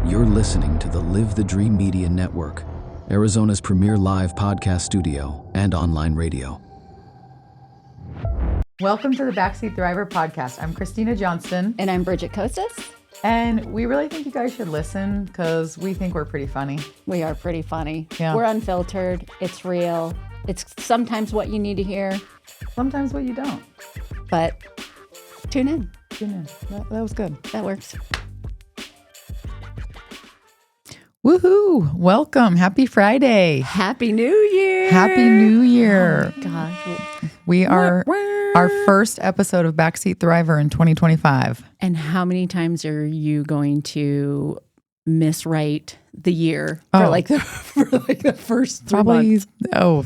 You're listening to the Live the Dream Media Network, Arizona's premier live podcast studio and online radio. Welcome to the Backseat Thriver podcast. I'm Christina Johnston. And I'm Bridget Kostas. And we really think you guys should listen because we think we're pretty funny. We are pretty funny. Yeah. We're unfiltered. It's real. It's sometimes what you need to hear. Sometimes what you don't. But tune in. That was good. That works. Woohoo! Welcome. Happy Friday. Happy New Year. Happy New Year. Oh my gosh. We are our first episode of Backseat Thriver in 2025. And how many times are you going to miswrite the year for the first 3 months?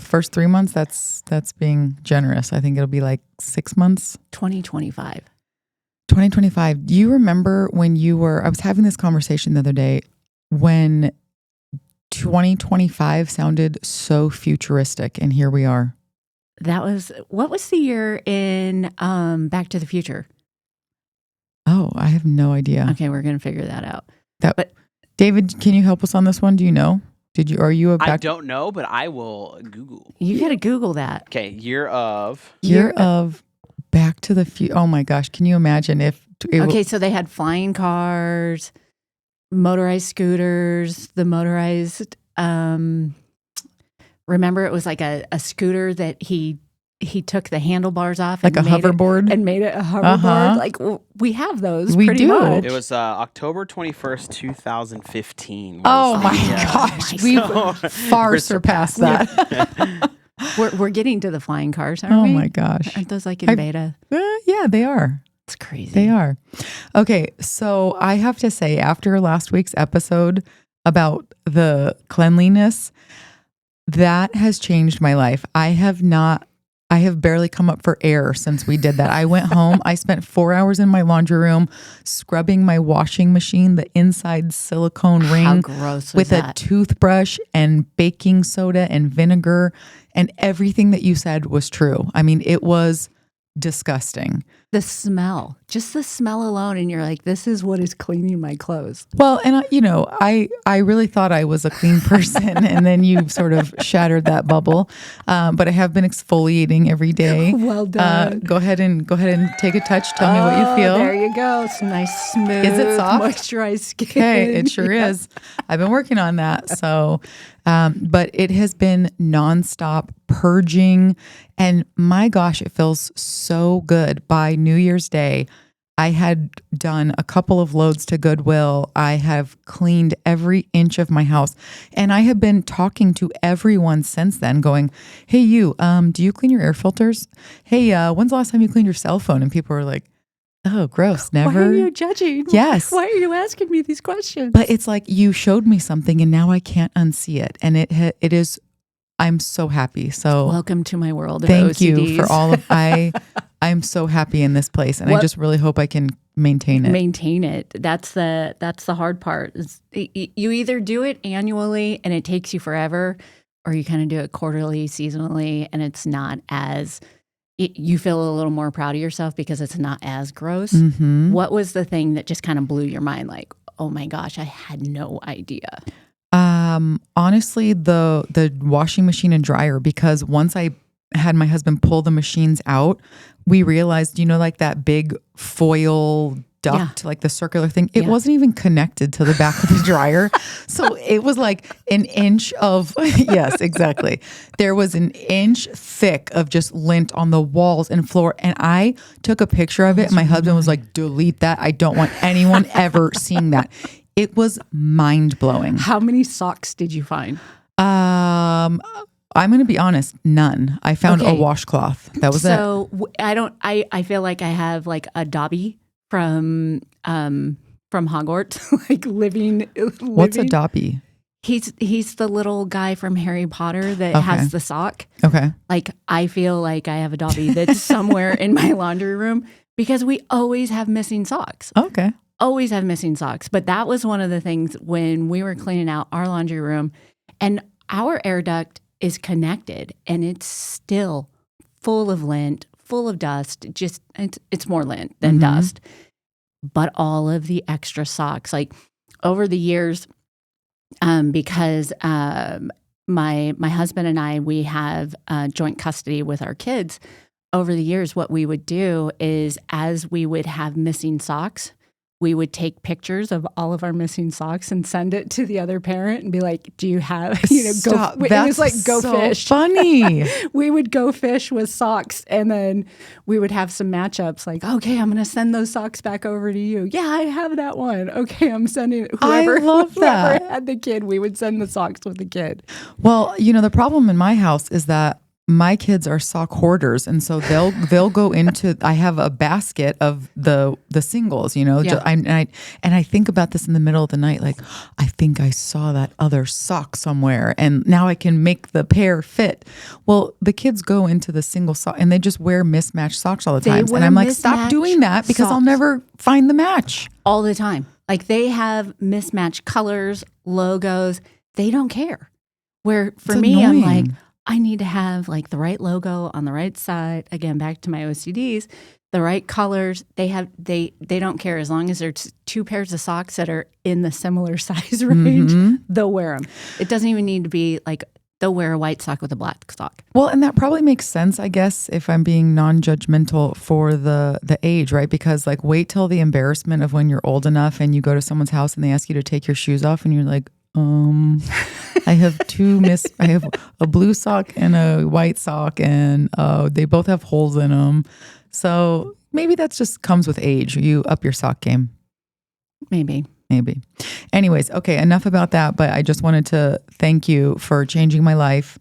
First 3 months? That's being generous. I think it'll be like 6 months. 2025. 2025. Do you remember when I was having this conversation the other day when 2025 sounded so futuristic, and here we are. What was the year in Back to the Future? Oh, I have no idea. Okay, we're going to figure that out. But David, can you help us on this one? Do you know? I don't know, but I will Google. You got to Google that. Okay, year of Back to the Future. Oh my gosh, can you imagine if... So they had flying cars, motorized scooters, the motorized... remember, it was like a scooter that he took the handlebars off. Like a hoverboard? And made it a hoverboard. Like, we have those we pretty do. much. It was October 21st, 2015. Oh my gosh. We far surpassed that. We're getting to the flying cars, aren't we? Oh my gosh. Aren't those like in beta? Yeah, they are. It's crazy. They are. Okay, so I have to say, after last week's episode about the cleanliness, that has changed my life. I have barely come up for air since we did that. I went home. I spent 4 hours in my laundry room scrubbing my washing machine, the inside silicone ring. How gross was with that? A toothbrush and baking soda and vinegar, and everything that you said was true. I mean, it was disgusting. The smell, just the smell alone, and you're like, this is what is cleaning my clothes. Well, and I really thought I was a clean person, and then you sort of shattered that bubble. But I have been exfoliating every day. Well done. Go ahead and take a touch. Tell me what you feel. There you go. Some nice, smooth, is it soft? Moisturized skin. Okay, it sure is. I've been working on that. So, but it has been nonstop purging, and my gosh, it feels so good. By New Year's Day, I had done a couple of loads to Goodwill. I have cleaned every inch of my house, and I have been talking to everyone since then going, hey, do you clean your air filters? Hey, when's the last time you cleaned your cell phone? And people are like, oh, gross, never. Why are you judging? Yes. Why are you asking me these questions? But it's like you showed me something and now I can't unsee it. And it is, I'm so happy. So welcome to my world of thank OCDs. You for all of, I'm so happy in this place. And I just really hope I can maintain it. Maintain it. That's the hard part. You either do it annually and it takes you forever, or you kind of do it quarterly, seasonally, and it's not as... you feel a little more proud of yourself because it's not as gross. Mm-hmm. What was the thing that just kind of blew your mind? Like, oh my gosh, I had no idea. Honestly, the washing machine and dryer, because once I had my husband pull the machines out, we realized, like that big foil duct, like the circular thing, it wasn't even connected to the back of the dryer. So it was like an inch of, yes, exactly. There was an inch thick of just lint on the walls and floor. And I took a picture of it and my husband was like, delete that. I don't want anyone ever seeing that. It was mind blowing. How many socks did you find? I'm going to be honest, none. I found a washcloth. That was it. So I feel like I have like a Dobby from Hogwarts, like living. What's a Dobby? He's the little guy from Harry Potter that has the sock. Okay. Like, I feel like I have a Dobby that's somewhere in my laundry room because we always have missing socks. Okay. Always have missing socks. But that was one of the things when we were cleaning out our laundry room, and our air duct is connected and it's still full of lint, full of dust. Just it's more lint than dust. But all of the extra socks, like over the years, because my husband and I, we have joint custody with our kids. Over the years, what we would do is, as we would have missing socks, we would take pictures of all of our missing socks and send it to the other parent and be like, "Do you have Stop. go?" It That's was like go so fish. funny. We would go fish with socks, and then we would have some matchups. Like, okay, I'm going to send those socks back over to you. Yeah, I have that one. Okay, I'm sending it. I love that. Whoever had the kid, we would send the socks with the kid. Well, the problem in my house is that my kids are sock hoarders, and so they'll go into. I have a basket of the singles, Yeah. and I think about this in the middle of the night, like I think I saw that other sock somewhere, and now I can make the pair fit. Well, the kids go into the single sock, and they just wear mismatched socks all the They time, wear and I'm like, stop mismatched doing that because I'll socks. never find the match. All the time. Like, they have mismatched colors, logos. They don't care. Where for It's me, I'm annoying. like, I need to have like the right logo on the right side. Again, back to my OCDs, the right colors. They don't care, as long as there's two pairs of socks that are in the similar size range. They'll wear them. It doesn't even need to be like, they'll wear a white sock with a black sock. Well, and that probably makes sense, I guess, if I'm being non-judgmental for the age, right? Because like, wait till the embarrassment of when you're old enough and you go to someone's house and they ask you to take your shoes off, and you're like, I have I have a blue sock and a white sock, and they both have holes in them. So maybe that's just comes with age. You up your sock game. Maybe. Anyways, okay, enough about that. But I just wanted to thank you for changing my life.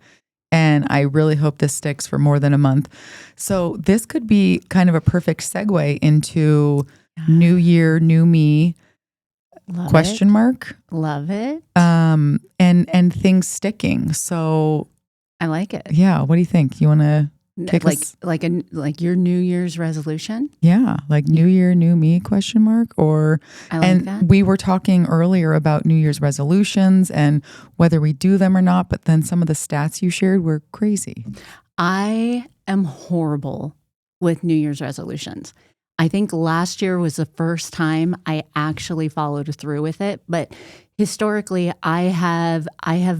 And I really hope this sticks for more than a month. So this could be kind of a perfect segue into new year, new me, Love question it. mark. Love it. And things sticking. So I like it. yeah, what do you think? You want to kick Like us? like your New Year's resolution. Yeah, like new year, new me question mark. Or I like and that. we were talking earlier about New Year's resolutions and whether we do them or not, but then some of the stats you shared were crazy. I am horrible with New Year's resolutions. I think last year was the first time I actually followed through with it, but historically I have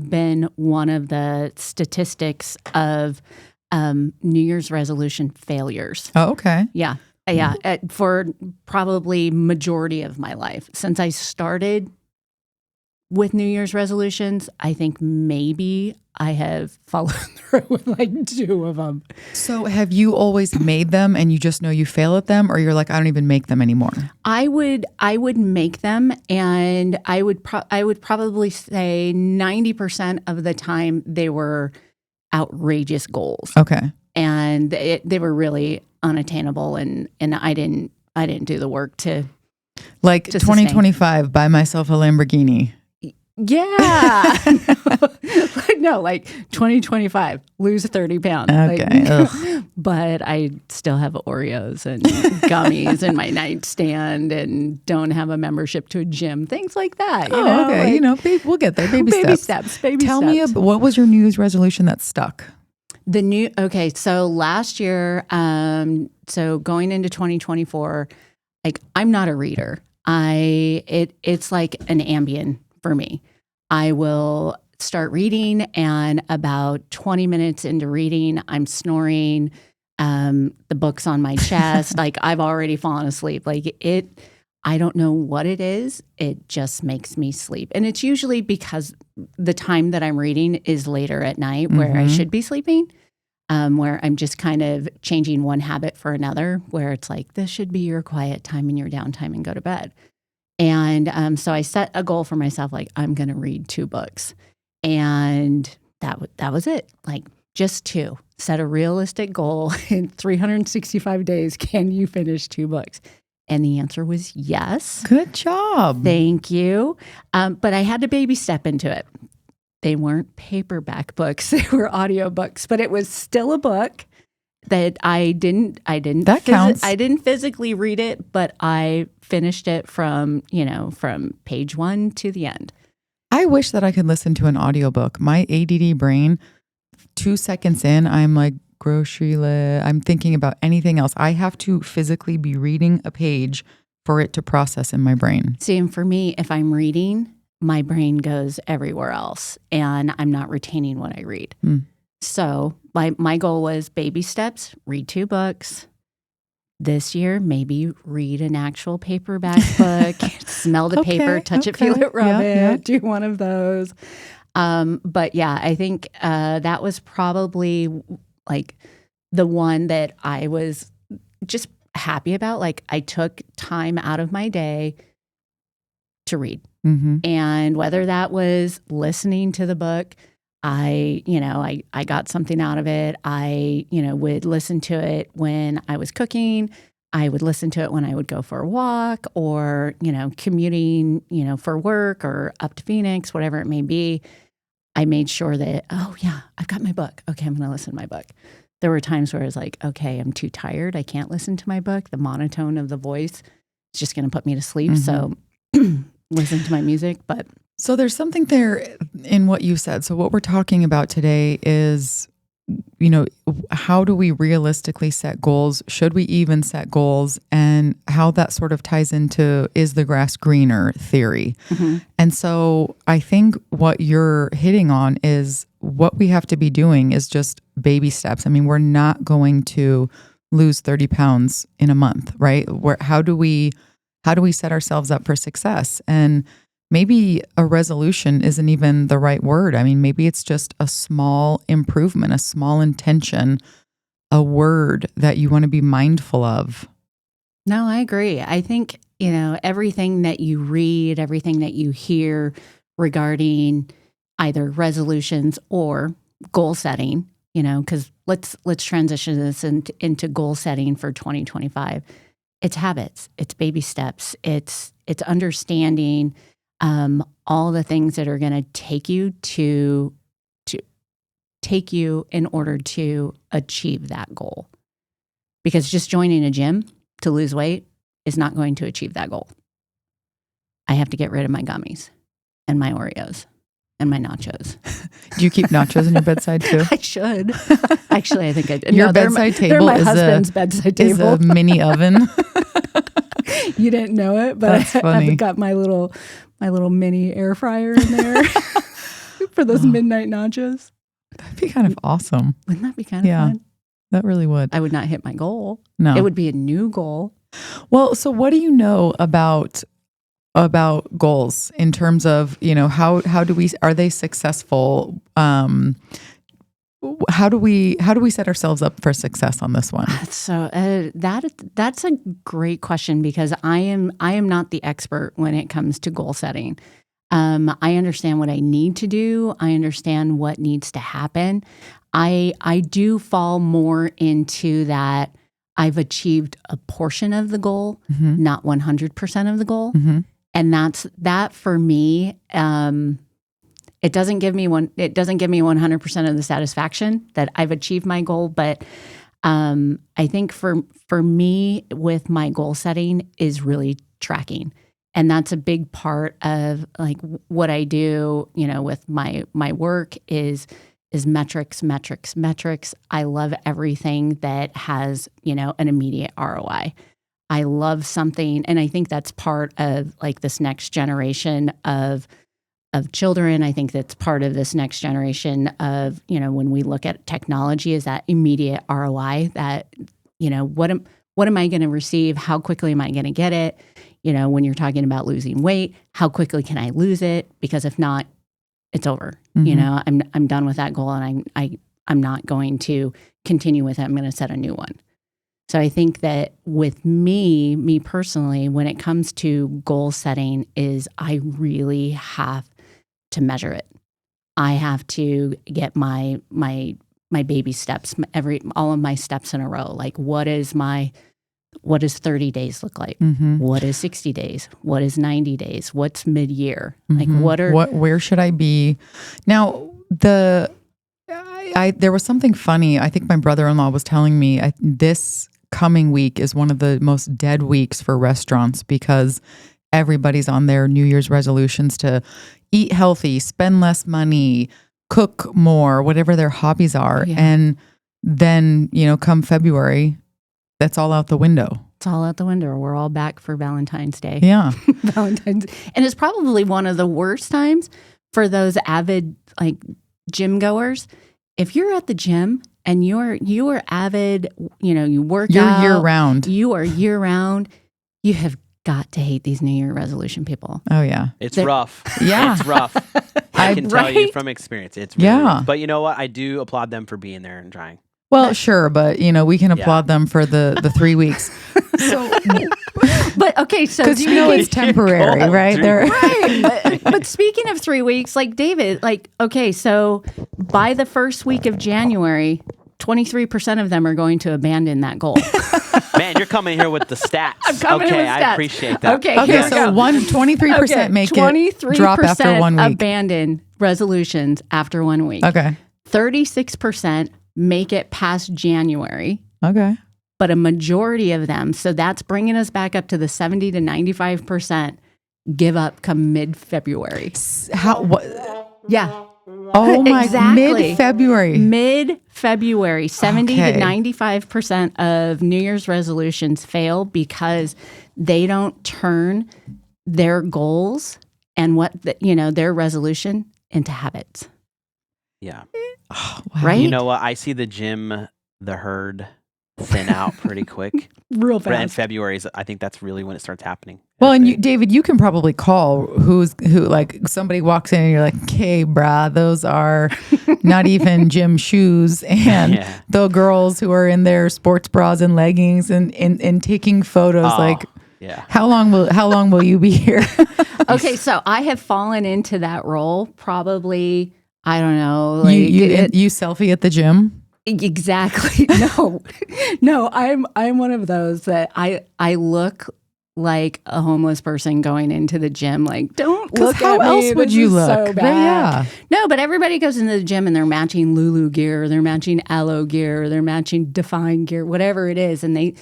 been one of the statistics of New Year's resolution failures. Oh, okay. Yeah. For probably majority of my life. Since I started with New Year's resolutions, I think maybe I have followed through with like 2 of them. So have you always made them and you just know you fail at them, or you're like, I don't even make them anymore? I would make them, and I would probably say 90% of the time they were outrageous goals. Okay. And they were really unattainable, and I didn't do the work to Like to 2025, buy myself a Lamborghini. Yeah. No, like 2025, lose 30 pounds. Okay. Like, but I still have Oreos and gummies in my nightstand and don't have a membership to a gym, things like that. Okay. Like, We'll get there. Baby steps. Baby Tell steps. me, what was your New Year's resolution that stuck? So last year, so going into 2024, like, I'm not a reader. It's like an Ambien for me. I will start reading, and about 20 minutes into reading, I'm snoring. The book's on my chest. Like, I've already fallen asleep. I don't know what it is. It just makes me sleep. And it's usually because the time that I'm reading is later at night where I should be sleeping, where I'm just kind of changing one habit for another, where it's like, this should be your quiet time and your downtime and go to bed. And so I set a goal for myself, like, I'm going to read 2 books. And that was it. Like, just 2. Set a realistic goal. In 365 days, can you finish 2 books? And the answer was yes. Good job. Thank you. But I had to baby step into it. They weren't paperback books. They were audio books, but it was still a book that I didn't That counts. I didn't physically read it, but I finished it from page 1 to the end. I wish that I could listen to an audiobook. My ADD brain, 2 seconds in, I'm like, grocery list. I'm thinking about anything else. I have to physically be reading a page for it to process in my brain. See, and for me, if I'm reading, my brain goes everywhere else and I'm not retaining what I read. So my goal was baby steps, read 2 books. This year, maybe read an actual paperback book, smell the paper, touch it, feel it, rub it, do one of those. But yeah, I think that was probably like the one that I was just happy about. Like I took time out of my day to read. And whether that was listening to the book, I got something out of it. I, would listen to it when I was cooking. I would listen to it when I would go for a walk or, commuting, for work or up to Phoenix, whatever it may be. I made sure that, oh yeah, I've got my book. Okay, I'm going to listen to my book. There were times where I was like, okay, I'm too tired. I can't listen to my book. The monotone of the voice is just going to put me to sleep. So listen to my music. But so there's something there in what you said. So what we're talking about today is, how do we realistically set goals? Should we even set goals? And how that sort of ties into is the grass greener theory. And so I think what you're hitting on is what we have to be doing is just baby steps. I mean, we're not going to lose 30 pounds in a month, right? How do we set ourselves up for success? And maybe a resolution isn't even the right word. I mean, maybe it's just a small improvement, a small intention, a word that you want to be mindful of. No, I agree. I think, everything that you read, everything that you hear regarding either resolutions or goal setting, because let's transition this into goal setting for 2025. It's habits, it's baby steps, it's understanding all the things that are going to take you to take you in order to achieve that goal. Because just joining a gym to lose weight is not going to achieve that goal. I have to get rid of my gummies and my Oreos and my nachos. Do you keep nachos in your bedside too? I should. Actually, I think I do. Your bedside table my husband's bedside table. Is a mini oven. You didn't know it, but I've got my little mini air fryer in there for those midnight nachos. That'd be kind of awesome. Wouldn't that be kind of fun? That really would. I would not hit my goal. No. It would be a new goal. Well, so what do you know about goals in terms of, how are they successful? How do we set ourselves up for success on this one? So that's a great question because I am not the expert when it comes to goal setting. I understand what I need to do. I understand what needs to happen. I do fall more into that. I've achieved a portion of the goal, not 100% of the goal, and that for me. It doesn't give me 100% of the satisfaction that I've achieved my goal, but I think for me with my goal setting is really tracking. And that's a big part of like what I do, with my work is metrics. I love everything that has, an immediate ROI. I love something, and I think that's part of like this next generation of children. I think that's part of this next generation of, when we look at technology is that immediate ROI that, what am I going to receive? How quickly am I going to get it? When you're talking about losing weight, how quickly can I lose it? Because if not, it's over. I'm done with that goal and I'm not going to continue with it. I'm going to set a new one. So I think that with me personally, when it comes to goal setting is I really have to measure it. I have to get my baby steps, all of my steps in a row. Like what does 30 days look like? What is 60 days? What is 90 days? What's mid-year? Like where should I be? Now there was something funny. I think my brother-in-law was telling me this coming week is one of the most dead weeks for restaurants because everybody's on their New Year's resolutions to eat healthy, spend less money, cook more, whatever their hobbies are. Yeah. And then, come February, that's all out the window. It's all out the window. We're all back for Valentine's Day. Yeah. Valentine's. And it's probably one of the worst times for those avid like gym goers. If you're at the gym and you are avid, you work out. You're year round. You are year round. You have got to hate these New Year resolution people. Oh, yeah. It's rough. Yeah. It's rough. I can tell you Right? from experience. It's really rough. But you know what? I do applaud them for being there and trying. Well, sure, but we can applaud them for the 3 weeks. So, But okay, so because it's temporary, cold, right? dude. right. But speaking of 3 weeks, like David, okay, so by the first week of January, 23% of them are going to abandon that goal. Man, you're coming here with the stats. I'm coming okay, with stats. I appreciate that. Okay, Okay, here we so go. 23% make it drop after 1 week. Abandon resolutions after 1 week. Okay. 36% make it past January, Okay. but a majority of them, so that's bringing us back up to the 70 to 95%, give up come mid-February. How? What? Yeah. Oh my! Exactly. Mid-February. Mid-February, 70 Okay. to 95% of New Year's resolutions fail because they don't turn their goals and their resolution into habits. Yeah. Oh, wow. Right? You know what? I see the herd thin out pretty quick. Real And February I think that's really when it starts happening. Well, and David, you can probably call who like somebody walks in and you're like, "Okay, brah, those are not even gym shoes," and the girls who are in their sports bras and leggings and taking photos. Yeah. How long will you be here? Okay, so I have fallen into that role probably, I don't know. You selfie at the gym? Exactly. No, I'm one of those that I look like a homeless person going into the gym. Like, don't look how at me. else would This you is look? So bad. Yeah. No, but everybody goes into the gym and they're matching Lulu gear, they're matching Aloe gear, they're matching Define gear, whatever it is, and they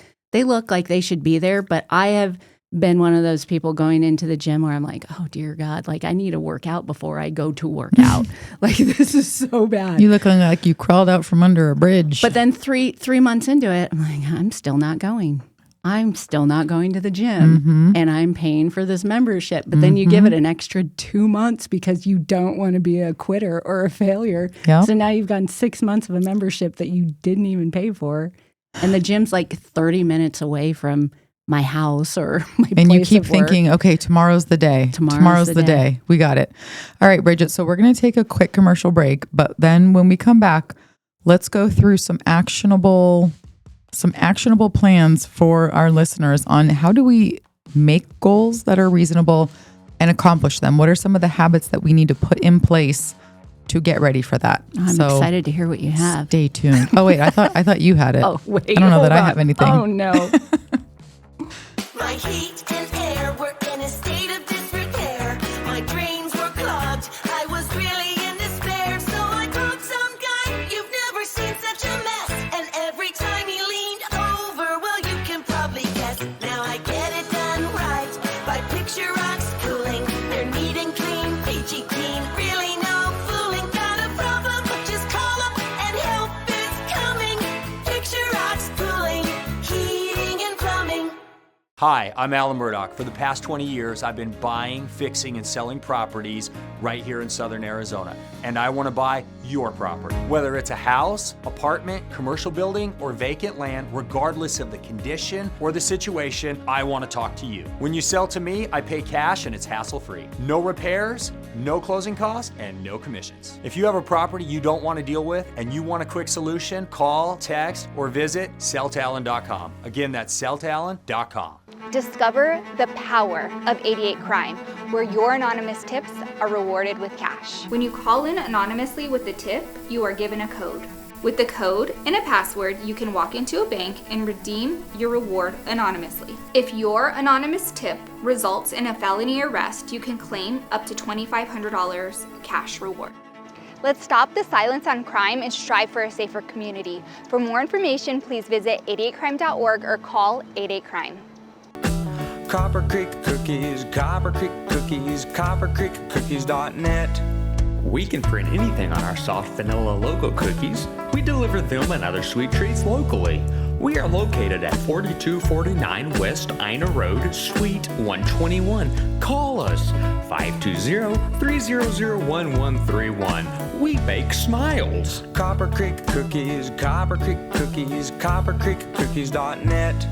look like they should be there. But I have been one of those people going into the gym where I'm like, oh dear God, like I need to work out before I go to work out. Like this is so bad. You look like you crawled out from under a bridge. But then three months into it, I'm like, I'm still not going. I'm still not going to the gym and I'm paying for this membership. But then you give it an extra 2 months because you don't want to be a quitter or a failure. Yep. So now you've gotten 6 months of a membership that you didn't even pay for. And the gym's like 30 minutes away from my house or my place and you keep of work. thinking, okay, tomorrow's the day. Tomorrow's the day. We got it. All right, Bridget. So we're going to take a quick commercial break, but then when we come back, let's go through some actionable plans for our listeners on how do we make goals that are reasonable and accomplish them. What are some of the habits that we need to put in place to get ready for that? I'm excited to hear what you have. Stay tuned. Oh wait, I thought you had it. Oh wait, I don't know that I hold have on. anything. Oh no. My heat and air were in a state of disrepair. My drains were clogged. I was really in despair. So I called some guy. You've never seen such a mess. And every time he leaned over, well, you can probably guess. Now I get it done right by Picture Rocks Cooling. They're neat and clean, peachy keen. Really no fooling. Got a problem? Just call up and help is coming. Picture Rocks Cooling, heating and plumbing. Hi, I'm Alan Murdoch. For the past 20 years, I've been buying, fixing, and selling properties right here in Southern Arizona. And I want to buy your property. Whether it's a house, apartment, commercial building, or vacant land, regardless of the condition or the situation, I want to talk to you. When you sell to me, I pay cash and it's hassle-free. No repairs, no closing costs, and no commissions. If you have a property you don't want to deal with and you want a quick solution, call, text, or visit selltalon.com. Again, that's selltalon.com. Discover the power of 88 Crime, where your anonymous tips are rewarded with cash. When you call in anonymously with a tip, you are given a code. With the code and a password, you can walk into a bank and redeem your reward anonymously. If your anonymous tip results in a felony arrest, you can claim up to $2,500 cash reward. Let's stop the silence on crime and strive for a safer community. For more information, please visit 88crime.org or call 88crime. Copper Creek Cookies, Copper Creek Cookies, coppercreekcookies.net. We can print anything on our soft vanilla logo cookies. We deliver them and other sweet treats locally. We are located at 4249 West Ina Road, Suite 121. Call us 520-300-1131. We bake smiles. Copper Creek Cookies, Copper Creek Cookies, coppercreekcookies.net.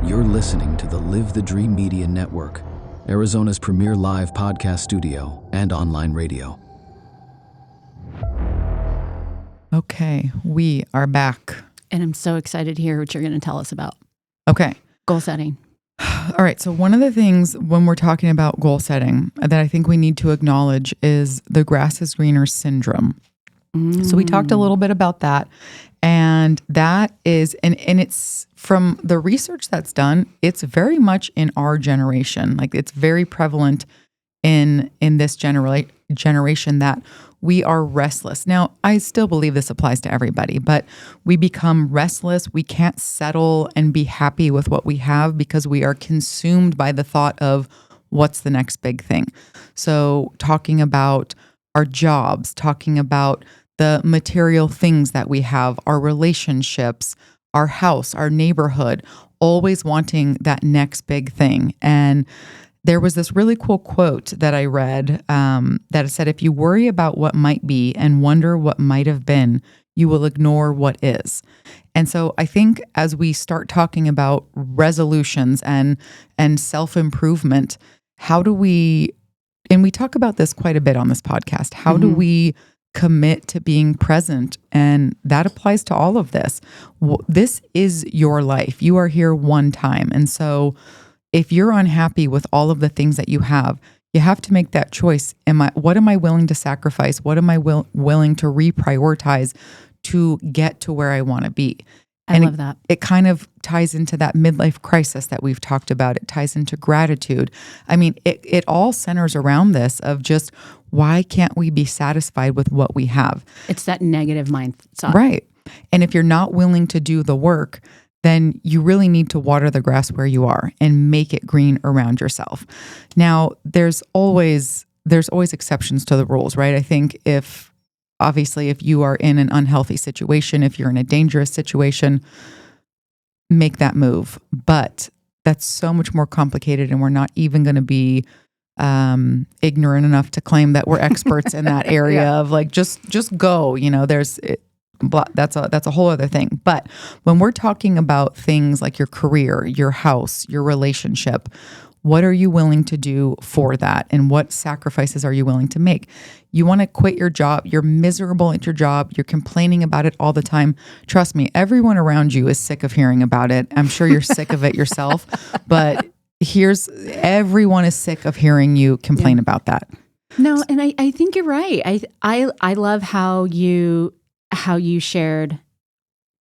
You're listening to the Live the Dream Media Network, Arizona's premier live podcast studio and online radio. Okay, we are back. And I'm so excited to hear what you're going to tell us about. Okay. Goal setting. All right. So one of the things when we're talking about goal setting that I think we need to acknowledge is the grass is greener syndrome. So we talked a little bit about that. And that is, and it's from the research that's done, it's very much in our generation. Like it's very prevalent in this generation that we are restless. Now, I still believe this applies to everybody, but we become restless. We can't settle and be happy with what we have because we are consumed by the thought of what's the next big thing. So talking about our jobs, talking about the material things that we have, our relationships, our house, our neighborhood, always wanting that next big thing. And there was this really cool quote that I read that said, if you worry about what might be and wonder what might have been, you will ignore what is. And so I think as we start talking about resolutions and self-improvement, how do we, and we talk about this quite a bit on this podcast, how do we commit to being present? And that applies to all of this. This is your life. You are here one time. And so if you're unhappy with all of the things that you have to make that choice. What am I willing to sacrifice? What am I willing to reprioritize to get to where I want to be? I love that. It kind of ties into that midlife crisis that we've talked about. It ties into gratitude. I mean, it all centers around this of just, why can't we be satisfied with what we have? It's that negative mindset. Right. And if you're not willing to do the work, then you really need to water the grass where you are and make it green around yourself. Now, there's always exceptions to the rules, right? I think if you are in an unhealthy situation, if you're in a dangerous situation, make that move. But that's so much more complicated, and we're not even going to be ignorant enough to claim that we're experts in that area of like, just go, that's a whole other thing. But when we're talking about things like your career, your house, your relationship, what are you willing to do for that? And what sacrifices are you willing to make? You want to quit your job. You're miserable at your job. You're complaining about it all the time. Trust me, everyone around you is sick of hearing about it. I'm sure you're sick of it yourself, but everyone is sick of hearing you complain about that. No, and I think you're right. I love how you shared,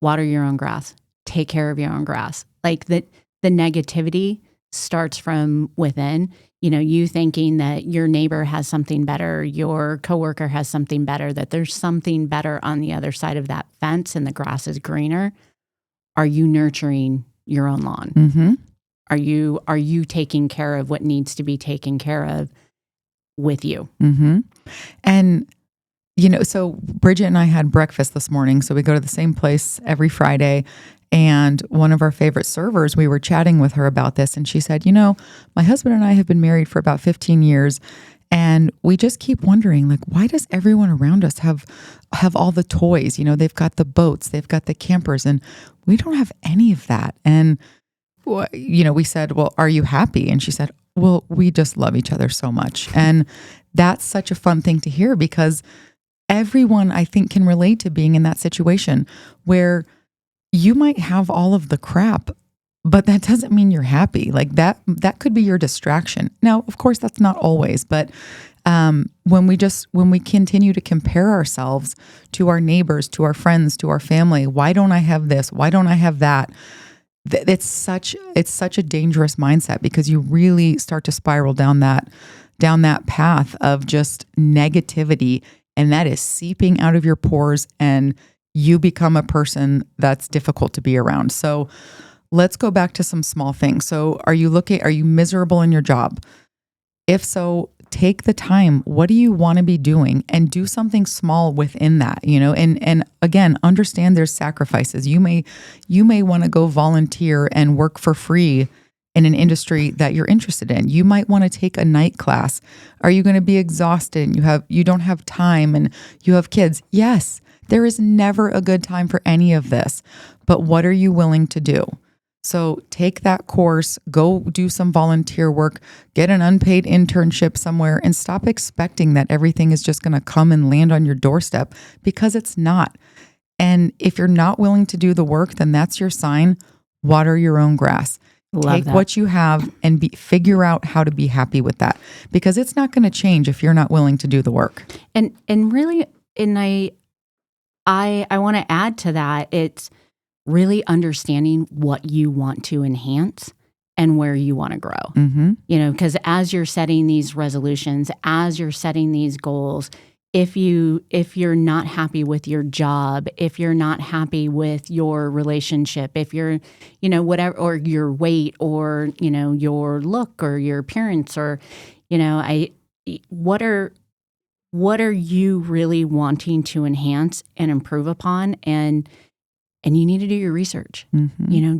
water your own grass, take care of your own grass. Like the negativity starts from within. You thinking that your neighbor has something better, your coworker has something better, that there's something better on the other side of that fence and the grass is greener. Are you nurturing your own lawn? Mm-hmm. Are you taking care of what needs to be taken care of with you? Mm-hmm. And so Bridget and I had breakfast this morning. So we go to the same place every Friday. And one of our favorite servers, we were chatting with her about this. And she said, my husband and I have been married for about 15 years. And we just keep wondering, like, why does everyone around us have all the toys? They've got the boats, they've got the campers, and we don't have any of that. And, we said, well, are you happy? And she said, well, we just love each other so much. And that's such a fun thing to hear, because everyone, I think, can relate to being in that situation where you might have all of the crap, but that doesn't mean you're happy. Like that could be your distraction. Now, of course, that's not always, but when we continue to compare ourselves to our neighbors, to our friends, to our family, why don't I have this? Why don't I have that? It's such a dangerous mindset, because you really start to spiral down that path of just negativity. And that is seeping out of your pores, and you become a person that's difficult to be around. So let's go back to some small things. So are you miserable in your job? If so, take the time. What do you want to be doing? And do something small within that, and again, understand there's sacrifices. You may want to go volunteer and work for free in an industry that you're interested in. You might want to take a night class. Are you going to be exhausted? You don't have time and you have kids. Yes, there is never a good time for any of this. But what are you willing to do? So take that course, go do some volunteer work, get an unpaid internship somewhere, and stop expecting that everything is just going to come and land on your doorstep, because it's not. And if you're not willing to do the work, then that's your sign. Water your own grass. Take what you have and figure out how to be happy with that, because it's not going to change if you're not willing to do the work. And really, I want to add to that. It's really understanding what you want to enhance and where you want to grow. Mm-hmm. Because as you're setting these resolutions, as you're setting these goals, if you're not happy with your job, if you're not happy with your relationship, if you're, whatever, or your weight, or, your look, or your appearance, or, what are you really wanting to enhance and improve upon? And you need to do your research. Mm-hmm.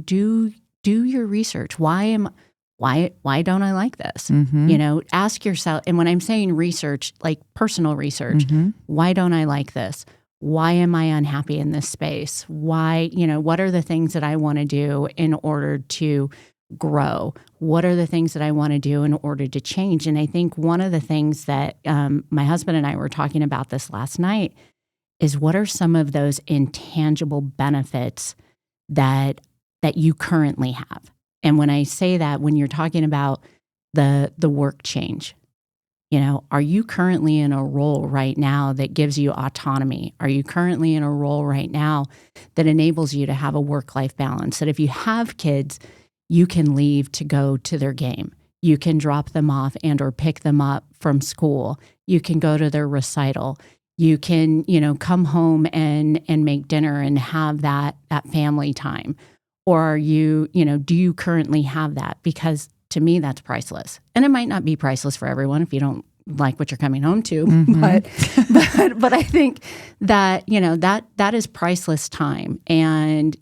Do your research. Why don't I like this? Mm-hmm. Ask yourself. And when I'm saying research, like personal research, mm-hmm. why don't I like this? Why am I unhappy in this space? Why, what are the things that I want to do in order to grow? What are the things that I want to do in order to change? And I think one of the things that my husband and I were talking about this last night is, what are some of those intangible benefits that you currently have? And when I say that, when you're talking about the work change, are you currently in a role right now that gives you autonomy? Are you currently in a role right now that enables you to have a work-life balance? That if you have kids, you can leave to go to their game. You can drop them off and or pick them up from school. You can go to their recital. You can, come home and make dinner and have that family time. Or are you, do you currently have that? Because to me, that's priceless. And it might not be priceless for everyone if you don't like what you're coming home to. Mm-hmm. But I think that, that is priceless time. And,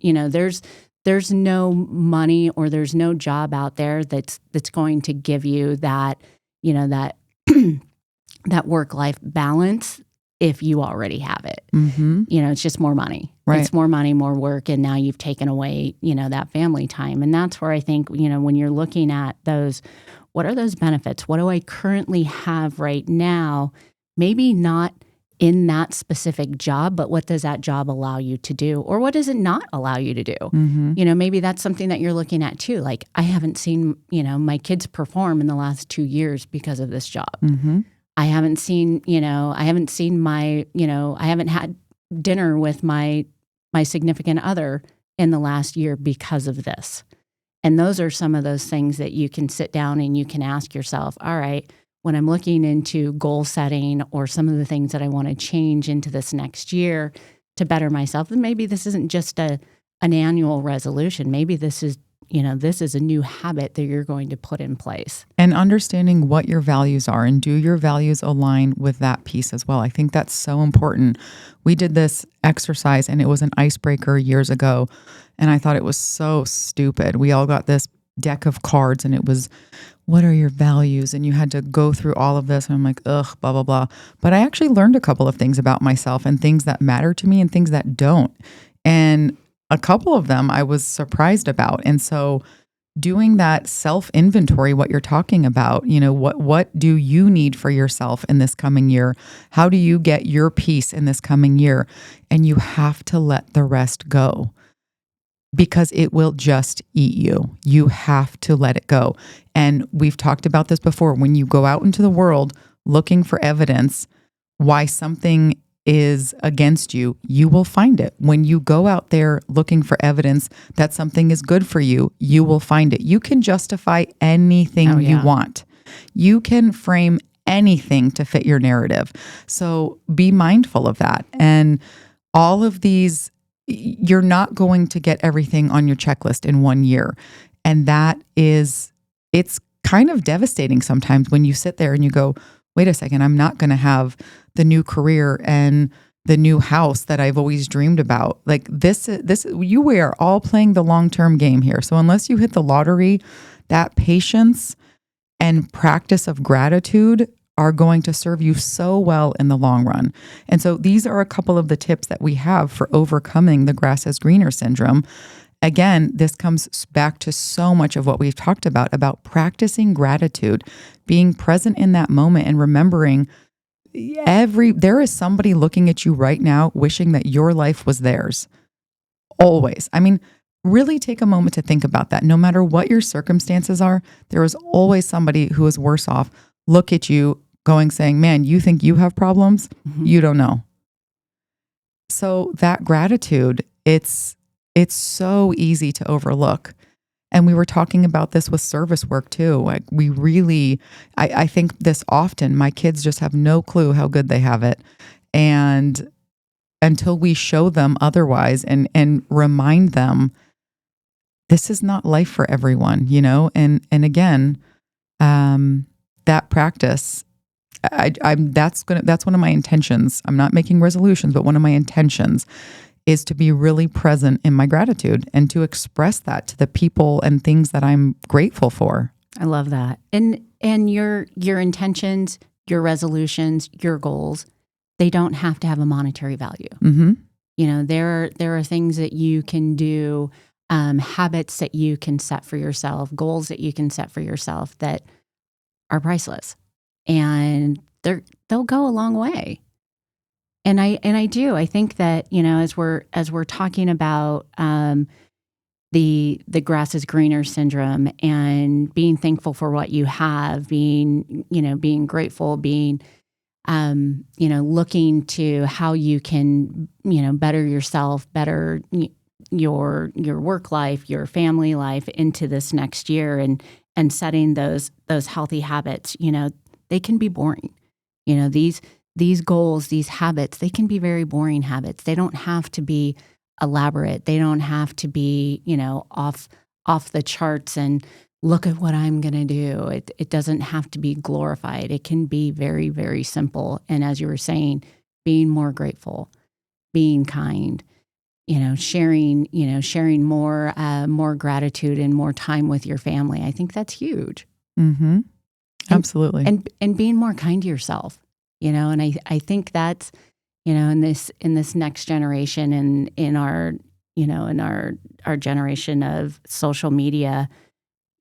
there's no money or there's no job out there that's going to give you that, that that work-life balance if you already have it. Mm-hmm. It's just more money. Right. It's more money, more work, and now you've taken away, that family time. And that's where I think, when you're looking at those, what are those benefits? What do I currently have right now? Maybe not in that specific job, but what does that job allow you to do? Or what does it not allow you to do? Mm-hmm. Maybe that's something that you're looking at too. Like, I haven't seen, my kids perform in the last 2 years because of this job. Mm-hmm. I haven't seen my, I haven't had dinner with my significant other in the last year because of this. And those are some of those things that you can sit down and you can ask yourself, all right, when I'm looking into goal setting or some of the things that I want to change into this next year to better myself, and maybe this isn't just an annual resolution. Maybe this is a new habit that you're going to put in place. And understanding what your values are, and do your values align with that piece as well. I think that's so important. We did this exercise and it was an icebreaker years ago. And I thought it was so stupid. We all got this deck of cards and it was, what are your values? And you had to go through all of this. And I'm like, ugh, blah, blah, blah. But I actually learned a couple of things about myself and things that matter to me and things that don't. And a couple of them I was surprised about. And so doing that self-inventory, what you're talking about, what do you need for yourself in this coming year? How do you get your peace in this coming year? And you have to let the rest go, because it will just eat you. You have to let it go. And we've talked about this before. When you go out into the world looking for evidence why something is against you, you will find it. When you go out there looking for evidence that something is good for you, you will find it. You can justify anything you want. You can frame anything to fit your narrative. So be mindful of that. And all of these, you're not going to get everything on your checklist in 1 year. And it's kind of devastating sometimes when you sit there and you go, wait a second, I'm not going to have the new career and the new house that I've always dreamed about. Like this, we are all playing the long-term game here. So unless you hit the lottery, that patience and practice of gratitude are going to serve you so well in the long run. And so these are a couple of the tips that we have for overcoming the grass is greener syndrome. Again, this comes back to so much of what we've talked about practicing gratitude, being present in that moment and remembering there is somebody looking at you right now wishing that your life was theirs. Always. I mean, really take a moment to think about that. No matter what your circumstances are, there is always somebody who is worse off. Look at you saying, man, you think you have problems? Mm-hmm. You don't know. So that gratitude, it's so easy to overlook. And we were talking about this with service work too. Like we really, I think this often, my kids just have no clue how good they have it. And until we show them otherwise and remind them, this is not life for everyone, And again, that practice, that's one of my intentions. I'm not making resolutions, but one of my intentions is to be really present in my gratitude and to express that to the people and things that I'm grateful for. I love that. And your intentions, your resolutions, your goals, they don't have to have a monetary value. Mm-hmm. There are things that you can do, habits that you can set for yourself, goals that you can set for yourself that are priceless, and they'll go a long way. And I think that, as we're talking about the grass is greener syndrome and being thankful for what you have, being grateful, being looking to how you can, better yourself, better your work life, your family life into this next year, and setting those healthy habits, they can be boring. These goals, these habits, they can be very boring habits. They don't have to be elaborate. They don't have to be, off the charts and look at what I'm going to do. It doesn't have to be glorified. It can be very, very simple. And as you were saying, being more grateful, being kind, sharing more gratitude and more time with your family. I think that's huge. Mm-hmm. Absolutely. And being more kind to yourself. And I think that's, in this next generation and in our generation of social media,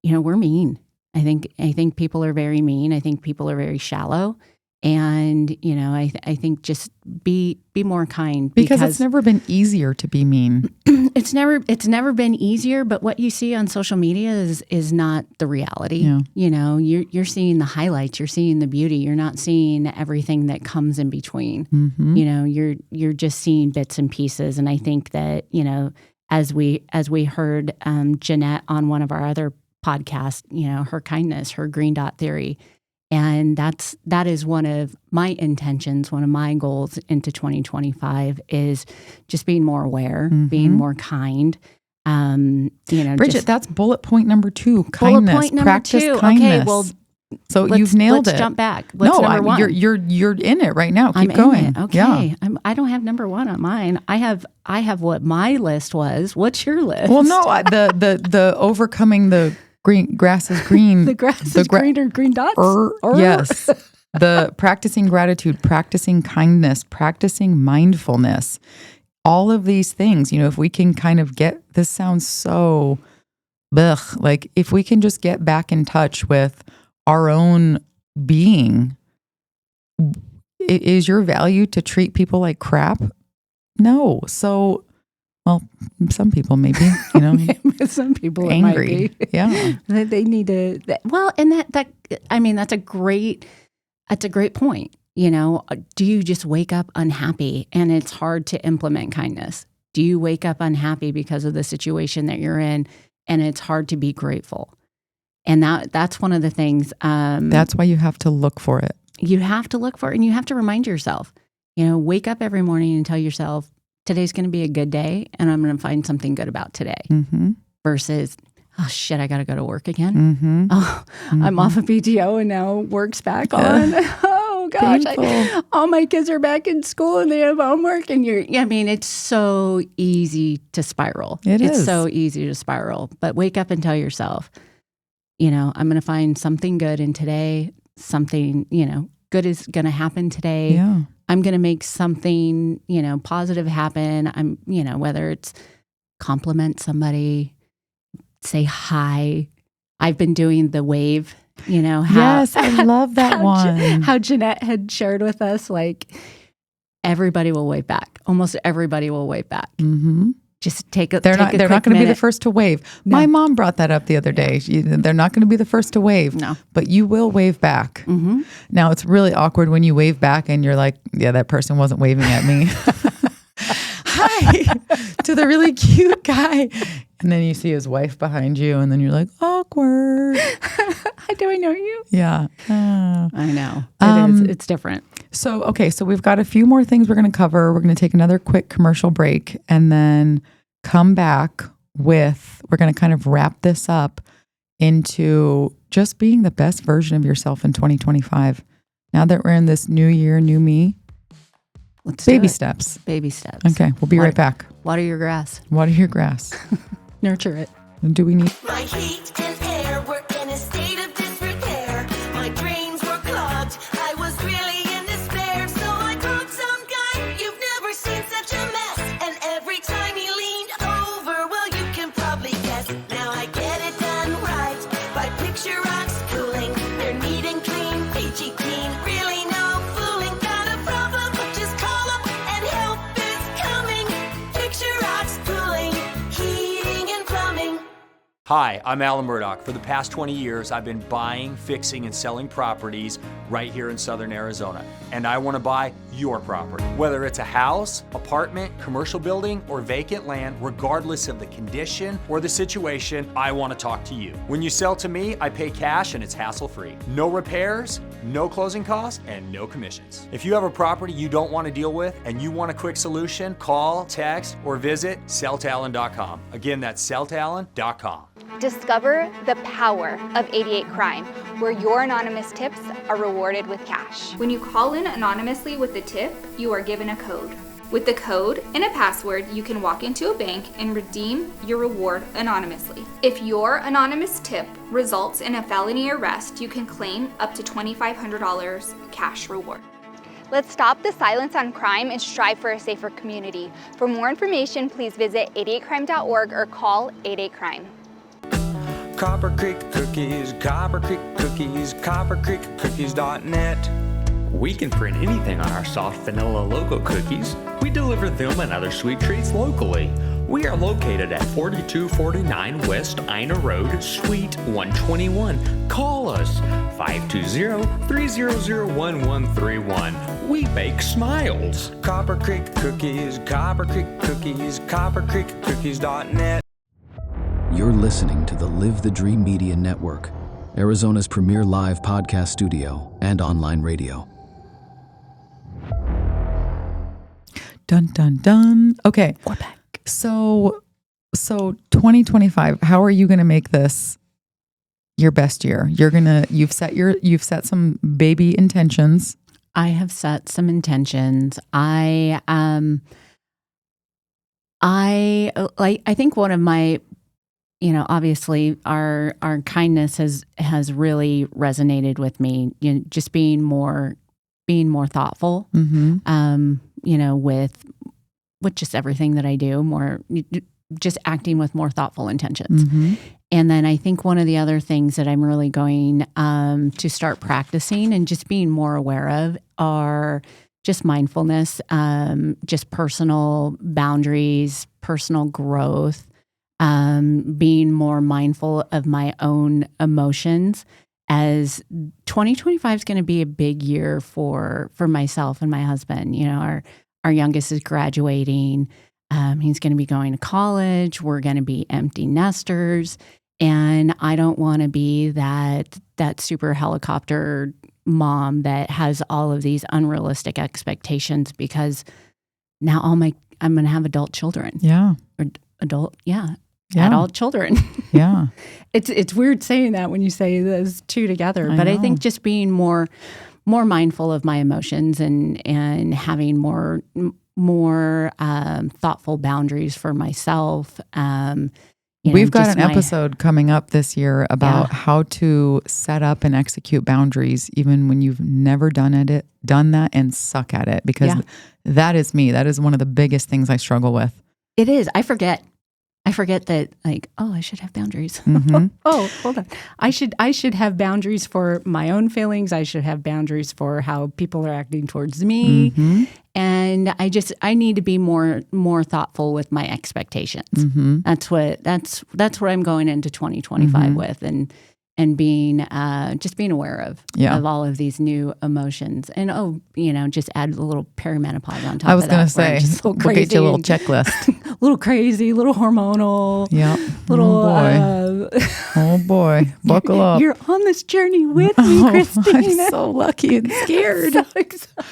we're mean. I think people are very mean. I think people are very shallow. And, I think just be more kind because it's never been easier to be mean. It's never been easier, but what you see on social media is not the reality. Yeah. You're seeing the highlights, you're seeing the beauty, you're not seeing everything that comes in between. Mm-hmm. You're just seeing bits and pieces. And I think that, as we heard Jeanette on one of our other podcasts, her kindness, her green dot theory. And that is one of my intentions, one of my goals into 2025 is just being more aware, mm-hmm. being more kind. Bridget, that's bullet point number 2, kindness. Bullet point number practice 2. kindness. Okay, well, so you've nailed it. Let's jump back. What's number 1? You're in it right now. Keep I'm going. In it. Okay, yeah. I don't have number 1 on mine. I have what my list was. What's your list? Well, no, the overcoming the grass is green. The grass is greener, green dots? Yes. The practicing gratitude, practicing kindness, practicing mindfulness, all of these things, if we can kind of this sounds so, like if we can just get back in touch with our own being, is your value to treat people like crap? No. So, well, some people maybe, some people angry. It might be. Yeah. They need to, and that's a great point. Do you just wake up unhappy and it's hard to implement kindness? Do you wake up unhappy because of the situation that you're in and it's hard to be grateful? And that's one of the things. That's why you have to look for it. You have to look for it, and you have to remind yourself, wake up every morning and tell yourself, today's going to be a good day and I'm going to find something good about today. Mm-hmm. Versus, oh shit, I got to go to work again. Mm-hmm. Oh, mm-hmm. I'm off of PTO and now work's back on. gosh, painful. all my kids are back in school and they have homework. And it's so easy to spiral. It's is. so easy to spiral. But wake up and tell yourself, I'm going to find something good in today. Something, good is going to happen today. Yeah. I'm going to make something, positive happen. I'm, whether it's compliment somebody, say hi. I've been doing the wave, Yes, I love that one. How Jeanette had shared with us, like everybody will wave back. Almost everybody will wave back. Mm-hmm. Just take a They're take not going to be the first to wave. No. My mom brought that up the other day. They're not going to be the first to wave. No. But you will wave back. Mm-hmm. Now, it's really awkward when you wave back and you're like, yeah, that person wasn't waving at me. Hi to the really cute guy. And then you see his wife behind you and then you're like, awkward. Do I know you? Yeah. I know. It is. It's different. So we've got a few more things we're going to cover. We're going to take another quick commercial break and then come back with, we're going to kind of wrap this up into just being the best version of yourself in 2025. Now that we're in this new year, new me, Let's do baby it. steps. Baby steps. Okay, we'll be right back. Water your grass. Water your grass. Nurture it. And do we need... My heat and air were in a state of disrepair. My drains were clogged. I was really in despair. So I called some guy. You've never seen such a mess. And every time he leaned over, well, you can probably guess. Now I get it done right by Picture Rocks Cooling. They're neat and clean, peachy clean. Really no fooling. Got a problem? Just call up and help is coming. Picture Rocks Cooling, heating and plumbing. Hi, I'm Alan Murdoch. For the past 20 years, I've been buying, fixing, and selling properties right here in Southern Arizona. And I want to buy your property. Whether it's a house, apartment, commercial building, or vacant land, regardless of the condition or the situation, I want to talk to you. When you sell to me, I pay cash and it's hassle-free. No repairs, no closing costs, and no commissions. If you have a property you don't want to deal with and you want a quick solution, call, text, or visit selltoallen.com. Again, that's selltoallen.com. Discover the power of 88 Crime, where your anonymous tips are rewarded with cash. When you call in anonymously with a tip, you are given a code. With the code and a password, you can walk into a bank and redeem your reward anonymously. If your anonymous tip results in a felony arrest, you can claim up to $2,500 cash reward. Let's stop the silence on crime and strive for a safer community. For more information, please visit 88crime.org or call 88crime. Copper Creek Cookies, Copper Creek Cookies, coppercreekcookies.net. We can print anything on our soft vanilla logo cookies. We deliver them and other sweet treats locally. We are located at 4249 West Ina Road, Suite 121. Call us 520-300-1131. We bake smiles. Copper Creek Cookies, Copper Creek Cookies, coppercreekcookies.net. You're listening to the Live the Dream Media Network, Arizona's premier live podcast studio and online radio. Dun, dun, dun. Okay. We're back. So 2025, how are you going to make this your best year? You've set some baby intentions. I have set some intentions. I think one of my, obviously our kindness has really resonated with me. Just being more thoughtful. Mm-hmm. With just everything that I do, just acting with more thoughtful intentions. Mm-hmm. And then I think one of the other things that I'm really going to start practicing and just being more aware of are just mindfulness, just personal boundaries, personal growth, being more mindful of my own emotions, as 2025 is going to be a big year for myself and my husband. Our youngest is graduating. He's going to be going to college. We're going to be empty nesters. And I don't want to be that super helicopter mom that has all of these unrealistic expectations, because now I'm going to have adult children. Yeah. Or adult children. Yeah. It's weird saying that when you say those two together, but I think just being more more mindful of my emotions and having more thoughtful boundaries for myself. We've got an episode coming up this year about how to set up and execute boundaries, even when you've never done that and suck at it, because that is me. That is one of the biggest things I struggle with. It is. I forget that, like, I should have boundaries. Mm-hmm. Oh, hold on. I should have boundaries for my own feelings. I should have boundaries for how people are acting towards me. Mm-hmm. And I need to be more thoughtful with my expectations. Mm-hmm. That's what I'm going into 2025 with, and being just being aware of all of these new emotions, and just add a little perimenopause on top. I was going to say, we'll get you a little checklist. A little crazy, a little hormonal. Yeah. Little, oh boy, buckle up. You're on this journey with me, Christina. I'm so lucky and scared. So excited.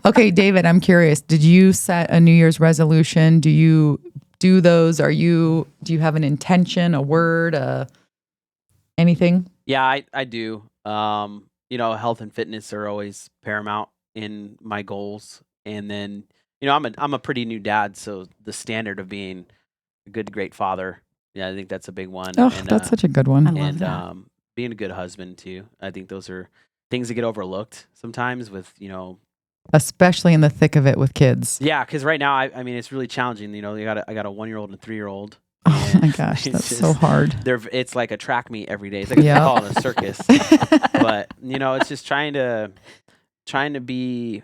Okay, David, I'm curious. Did you set a New Year's resolution? Do you do those? Do you have an intention, a word, anything? Yeah, I do. Health and fitness are always paramount in my goals. And then, I'm a pretty new dad, so the standard of being a good, great father, I think that's a big one. Oh, that's such a good one. I love that. Being a good husband too. I think those are things that get overlooked sometimes with, especially in the thick of it with kids. Yeah, because right now, I mean, it's really challenging. I got a 1-year-old and a 3-year-old. Oh my gosh, that's so hard. It's like a track meet every day. It's like a call in a circus. But it's just trying to be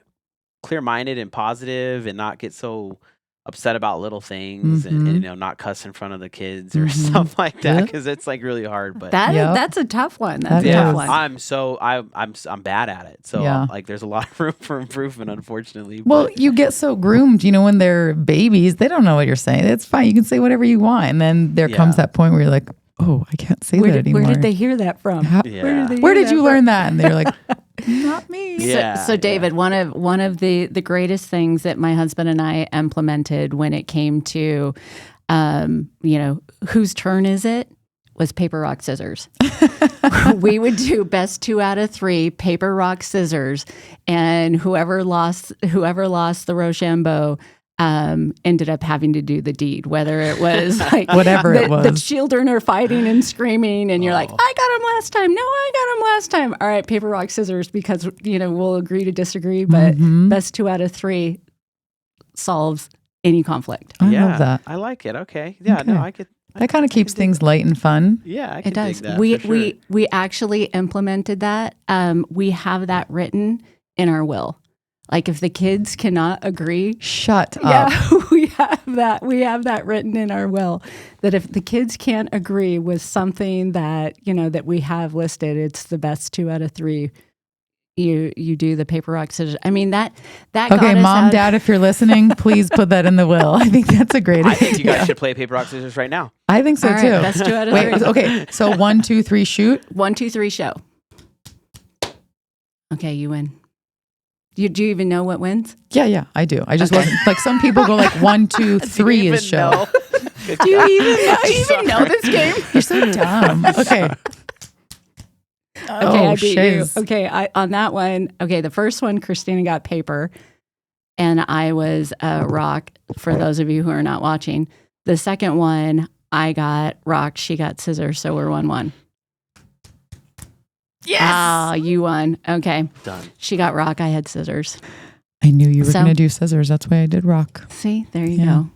clear-minded and positive, and not get so upset about little things, and not cuss in front of the kids or stuff like that, because it's like really hard. But that's a tough one. That's a tough one. I'm bad at it. So like there's a lot of room for improvement, unfortunately. Well, you get so groomed, when they're babies, they don't know what you're saying. It's fine. You can say whatever you want. And then there comes that point where you're like, oh, I can't say that anymore. Where did they hear that from? Where did you learn that? And they're like, not me. So David, one of the greatest things that my husband and I implemented when it came to, whose turn is it, was paper, rock, scissors. We would do best 2 out of 3, paper, rock, scissors, and whoever lost the Rochambeau ended up having to do the deed, whether it was like whatever it was. The children are fighting and screaming, and you're like, I got him last time. No, I got him last time. All right, paper, rock, scissors, because we'll agree to disagree, but best 2 out of 3 solves any conflict. I love that. I like it. Okay. Yeah, no, I could. That kind of keeps things light and fun. Yeah, I it does. Dig that, we actually implemented that. We have that written in our will. Like if the kids cannot agree, shut up. Yeah, we have that written in our will, that if the kids can't agree with something that that we have listed, it's the best 2 out of 3. You do the paper, rock, scissors. I mean that. Okay, Mom, Dad, if you're listening, please put that in the will. I think that's a great idea. I think you guys should play paper, rock, scissors right now. I think so All right, too. best 2 out of 3. Wait, okay, so 1, 2, 3, shoot. 1, 2, 3, show. Okay, you win. Do you even know what wins? Yeah, I do. I just wasn't like some people go like 1, 2, 3 is show. Do you even know this game? You're so dumb. Okay. Okay, I beat you. Okay, on that one. Okay, the first one, Christina got paper, and I was rock. For those of you who are not watching, the second one, I got rock. She got scissors. So we're 1-1. Yes. Ah, you won. Okay. Done. She got rock. I had scissors. I knew you were going to do scissors. That's why I did rock. See, there you go.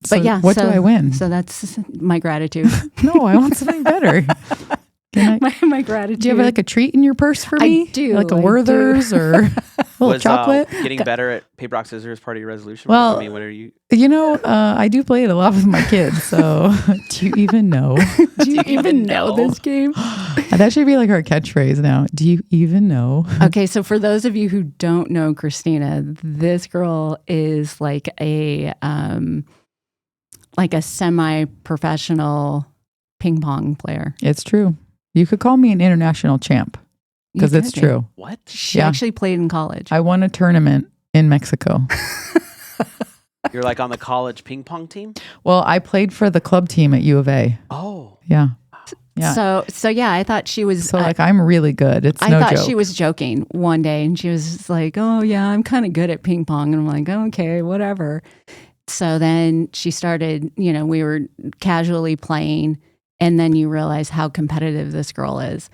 So but yeah, what do I win? So that's my gratitude. No, I want something better. My gratitude. Do you have like a treat in your purse for me? I do. Like a Werther's or a little chocolate? Getting better at paper, rock, scissors part of your resolution? Well, I mean, what are you? I do play it a lot with my kids. So do you even know? Do you even know this game? That should be like our catchphrase now. Do you even know? Okay, so for those of you who don't know Christina, this girl is like a semi-professional ping pong player. It's true. You could call me an international champ because it's true. What? She actually played in college. I won a tournament in Mexico. You're like on the college ping pong team? Well, I played for the club team at U of A. Oh. Yeah. Yeah. So yeah, I thought she was. So like, I'm really good. It's I no thought joke. she was joking one day, and she was just like, "Oh yeah, I'm kind of good at ping pong," and I'm like, "Okay, whatever." So then she started. We were casually playing. And then you realize how competitive this girl is.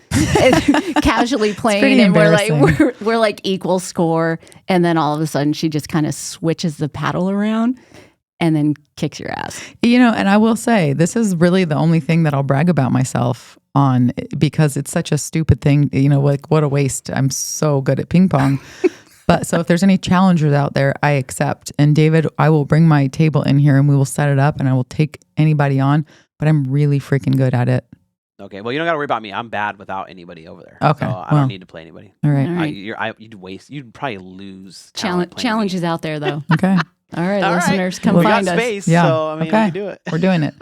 Casually playing, and we're like equal score. And then all of a sudden, she just kind of switches the paddle around, and then kicks your ass. And I will say, this is really the only thing that I'll brag about myself on, because it's such a stupid thing. Like, what a waste. I'm so good at ping pong. But so if there's any challengers out there, I accept. And David, I will bring my table in here and we will set it up and I will take anybody on. But I'm really freaking good at it. Okay, well, you don't got to worry about me. I'm bad without anybody over there. Okay, so I don't need to play anybody. All right. You'd probably lose. Challenges out there, though. Okay. All right, listeners, come we find got us. space, Yeah. so I mean, we can do it. We're doing it.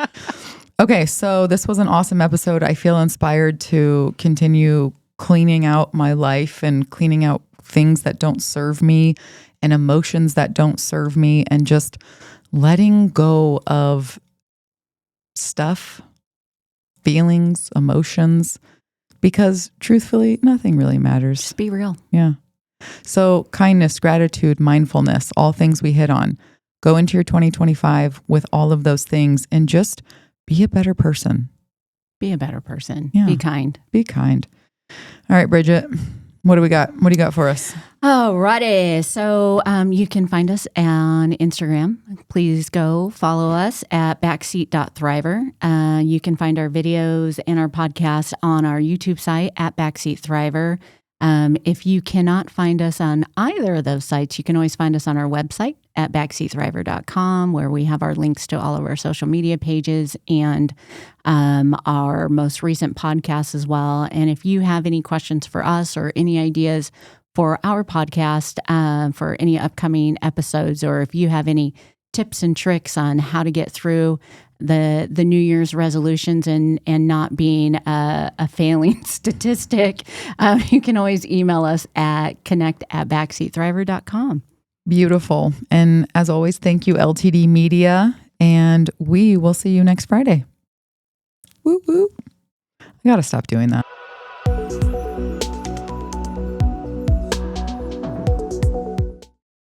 Okay, so this was an awesome episode. I feel inspired to continue cleaning out my life and cleaning out things that don't serve me and emotions that don't serve me, and just letting go of stuff, feelings, emotions, because truthfully, nothing really matters. Just be real. Yeah. So kindness, gratitude, mindfulness, all things we hit on. Go into your 2025 with all of those things and just be a better person. Be a better person. Yeah. Be kind. Be kind. All right, Bridget, what do we got? What do you got for us? Alrighty. So you can find us on Instagram. Please go follow us at backseat.thriver. You can find our videos and our podcast on our YouTube site at Backseat Thriver. If you cannot find us on either of those sites, you can always find us on our website at backseatthriver.com, where we have our links to all of our social media pages and our most recent podcasts as well. And if you have any questions for us or any ideas for our podcast, for any upcoming episodes, or if you have any tips and tricks on how to get through the New Year's resolutions and not being a failing statistic, you can always email us at connect@backseatthriver.com. Beautiful. And as always, thank you, LTD Media. And we will see you next Friday. Woo woo. I got to stop doing that.